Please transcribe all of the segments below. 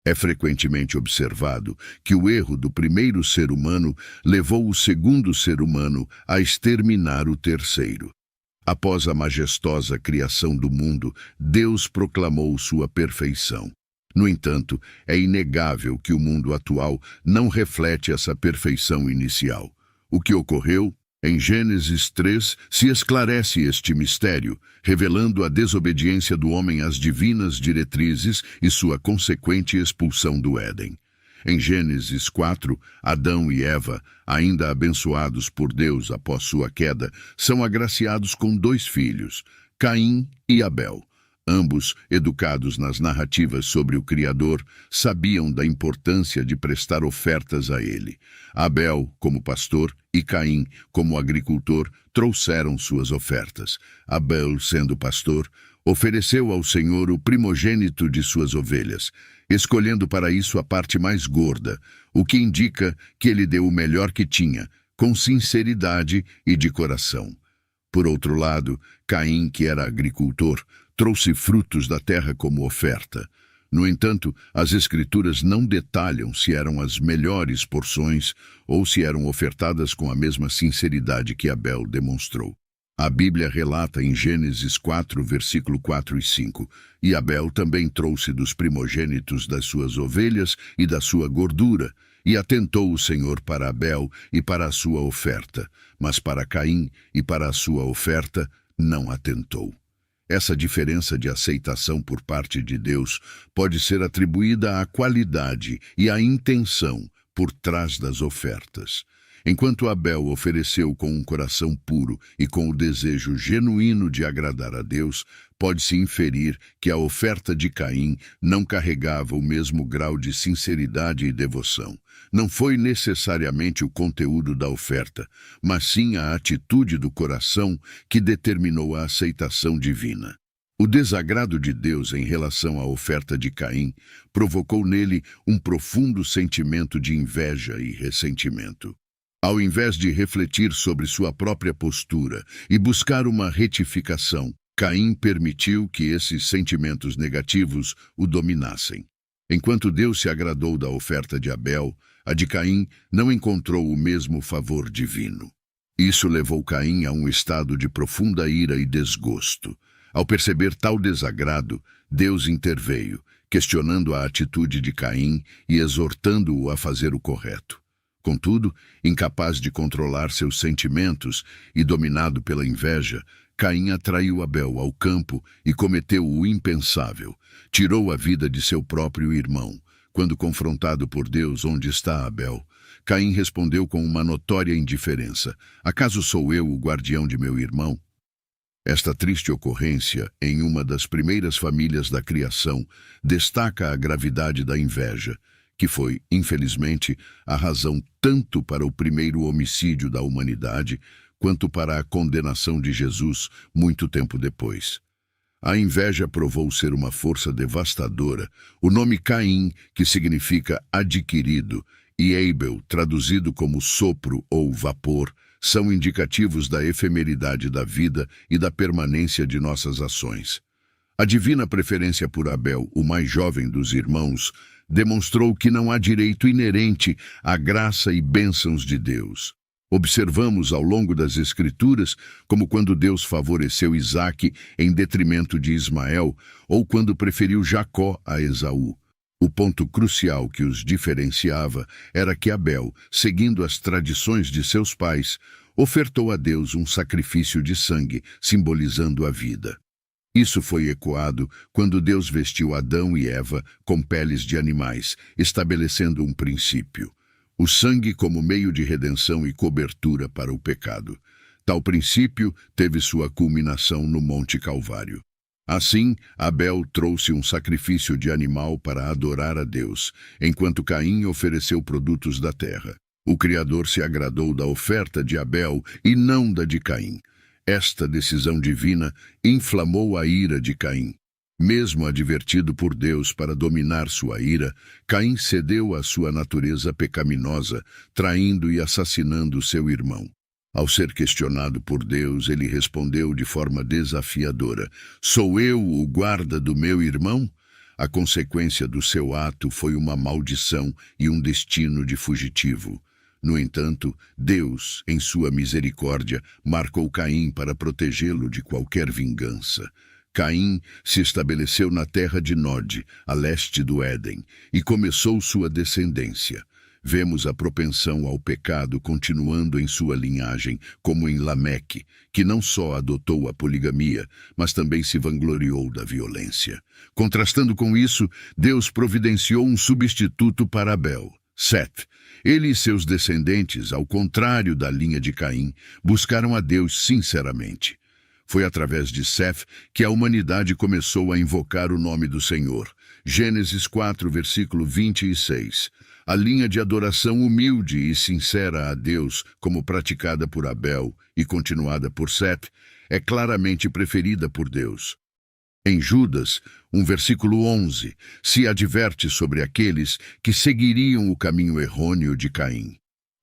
É frequentemente observado que o erro do primeiro ser humano levou o segundo ser humano a exterminar o terceiro. Após a majestosa criação do mundo, Deus proclamou sua perfeição. No entanto, é inegável que o mundo atual não reflete essa perfeição inicial. O que ocorreu? Em Gênesis 3, se esclarece este mistério, revelando a desobediência do homem às divinas diretrizes e sua consequente expulsão do Éden. Em Gênesis 4, Adão e Eva, ainda abençoados por Deus após sua queda, são agraciados com 2 filhos, Caim e Abel. Ambos, educados nas narrativas sobre o Criador, sabiam da importância de prestar ofertas a ele. Abel, como pastor, e Caim, como agricultor, trouxeram suas ofertas. Abel, sendo pastor, ofereceu ao Senhor o primogênito de suas ovelhas, escolhendo para isso a parte mais gorda, o que indica que ele deu o melhor que tinha, com sinceridade e de coração. Por outro lado, Caim, que era agricultor, trouxe frutos da terra como oferta. No entanto, as Escrituras não detalham se eram as melhores porções ou se eram ofertadas com a mesma sinceridade que Abel demonstrou. A Bíblia relata em Gênesis 4, versículo 4 e 5, e Abel também trouxe dos primogênitos das suas ovelhas e da sua gordura, e atentou o Senhor para Abel e para a sua oferta, mas para Caim e para a sua oferta não atentou. Essa diferença de aceitação por parte de Deus pode ser atribuída à qualidade e à intenção por trás das ofertas. Enquanto Abel ofereceu com um coração puro e com o desejo genuíno de agradar a Deus, pode-se inferir que a oferta de Caim não carregava o mesmo grau de sinceridade e devoção. Não foi necessariamente o conteúdo da oferta, mas sim a atitude do coração que determinou a aceitação divina. O desagrado de Deus em relação à oferta de Caim provocou nele um profundo sentimento de inveja e ressentimento. Ao invés de refletir sobre sua própria postura e buscar uma retificação, Caim permitiu que esses sentimentos negativos o dominassem. Enquanto Deus se agradou da oferta de Abel, a de Caim não encontrou o mesmo favor divino. Isso levou Caim a um estado de profunda ira e desgosto. Ao perceber tal desagrado, Deus interveio, questionando a atitude de Caim e exortando-o a fazer o correto. Contudo, incapaz de controlar seus sentimentos e dominado pela inveja, Caim atraiu Abel ao campo e cometeu o impensável. Tirou a vida de seu próprio irmão. Quando confrontado por Deus, onde está Abel? Caim respondeu com uma notória indiferença: acaso sou eu o guardião de meu irmão? Esta triste ocorrência, em uma das primeiras famílias da criação, destaca a gravidade da inveja, que foi, infelizmente, a razão tanto para o primeiro homicídio da humanidade, quanto para a condenação de Jesus muito tempo depois. A inveja provou ser uma força devastadora. O nome Caim, que significa adquirido, e Abel, traduzido como sopro ou vapor, são indicativos da efemeridade da vida e da permanência de nossas ações. A divina preferência por Abel, o mais jovem dos irmãos, demonstrou que não há direito inerente à graça e bênçãos de Deus. Observamos ao longo das Escrituras como quando Deus favoreceu Isaque em detrimento de Ismael ou quando preferiu Jacó a Esaú. O ponto crucial que os diferenciava era que Abel, seguindo as tradições de seus pais, ofertou a Deus um sacrifício de sangue, simbolizando a vida. Isso foi ecoado quando Deus vestiu Adão e Eva com peles de animais, estabelecendo um princípio: o sangue como meio de redenção e cobertura para o pecado. Tal princípio teve sua culminação no Monte Calvário. Assim, Abel trouxe um sacrifício de animal para adorar a Deus, enquanto Caim ofereceu produtos da terra. O Criador se agradou da oferta de Abel e não da de Caim. Esta decisão divina inflamou a ira de Caim. Mesmo advertido por Deus para dominar sua ira, Caim cedeu à sua natureza pecaminosa, traindo e assassinando seu irmão. Ao ser questionado por Deus, ele respondeu de forma desafiadora: sou eu o guarda do meu irmão? A consequência do seu ato foi uma maldição e um destino de fugitivo. No entanto, Deus, em sua misericórdia, marcou Caim para protegê-lo de qualquer vingança. Caim se estabeleceu na terra de Nod, a leste do Éden, e começou sua descendência. Vemos a propensão ao pecado continuando em sua linhagem, como em Lameque, que não só adotou a poligamia, mas também se vangloriou da violência. Contrastando com isso, Deus providenciou um substituto para Abel, Sete. Ele e seus descendentes, ao contrário da linha de Caim, buscaram a Deus sinceramente. Foi através de Seth que a humanidade começou a invocar o nome do Senhor. Gênesis 4, versículo 26. A linha de adoração humilde e sincera a Deus, como praticada por Abel e continuada por Seth, é claramente preferida por Deus. Em Judas, versículo 11, se adverte sobre aqueles que seguiriam o caminho errôneo de Caim.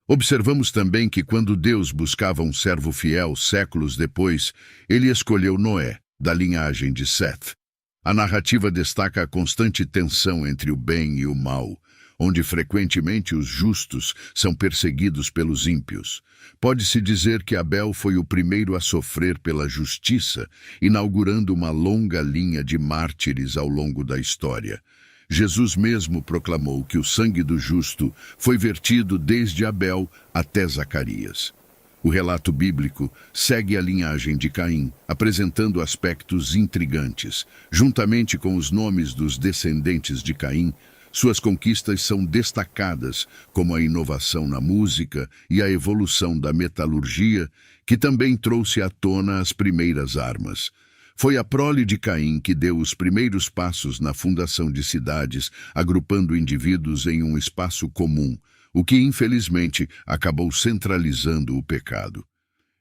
Observamos também que quando Deus buscava um servo fiel séculos depois, ele escolheu Noé, da linhagem de Seth. A narrativa destaca a constante tensão entre o bem e o mal, onde frequentemente os justos são perseguidos pelos ímpios. Pode-se dizer que Abel foi o primeiro a sofrer pela justiça, inaugurando uma longa linha de mártires ao longo da história. Jesus mesmo proclamou que o sangue do justo foi vertido desde Abel até Zacarias. O relato bíblico segue a linhagem de Caim, apresentando aspectos intrigantes. Juntamente com os nomes dos descendentes de Caim, suas conquistas são destacadas, como a inovação na música e a evolução da metalurgia, que também trouxe à tona as primeiras armas. Foi a prole de Caim que deu os primeiros passos na fundação de cidades, agrupando indivíduos em um espaço comum, o que infelizmente acabou centralizando o pecado.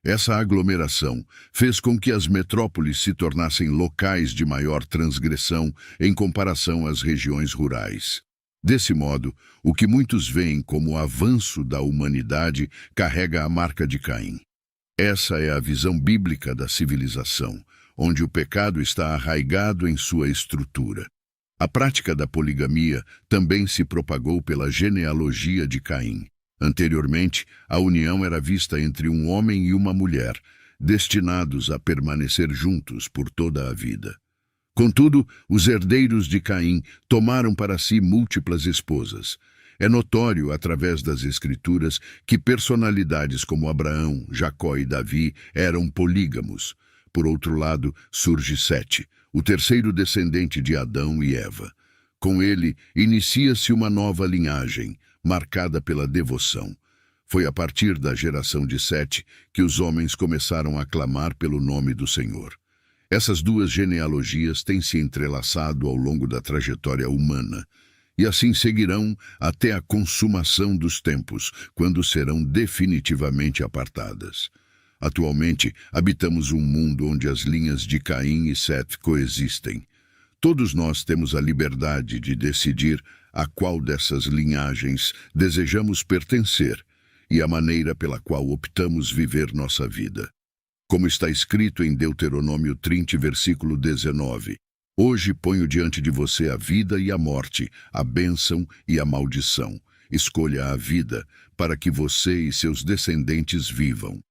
Essa aglomeração fez com que as metrópoles se tornassem locais de maior transgressão em comparação às regiões rurais. Desse modo, o que muitos veem como o avanço da humanidade carrega a marca de Caim. Essa é a visão bíblica da civilização, onde o pecado está arraigado em sua estrutura. A prática da poligamia também se propagou pela genealogia de Caim. Anteriormente, a união era vista entre um homem e uma mulher, destinados a permanecer juntos por toda a vida. Contudo, os herdeiros de Caim tomaram para si múltiplas esposas. É notório, através das Escrituras, que personalidades como Abraão, Jacó e Davi eram polígamos. Por outro lado, surge Sete, o terceiro descendente de Adão e Eva. Com ele, inicia-se uma nova linhagem, marcada pela devoção. Foi a partir da geração de Sete que os homens começaram a clamar pelo nome do Senhor. Essas duas genealogias têm se entrelaçado ao longo da trajetória humana, e assim seguirão até a consumação dos tempos, quando serão definitivamente apartadas. Atualmente, habitamos um mundo onde as linhas de Caim e Sete coexistem. Todos nós temos a liberdade de decidir a qual dessas linhagens desejamos pertencer e a maneira pela qual optamos viver nossa vida. Como está escrito em Deuteronômio 30, versículo 19, hoje ponho diante de você a vida e a morte, a bênção e a maldição. Escolha a vida, para que você e seus descendentes vivam.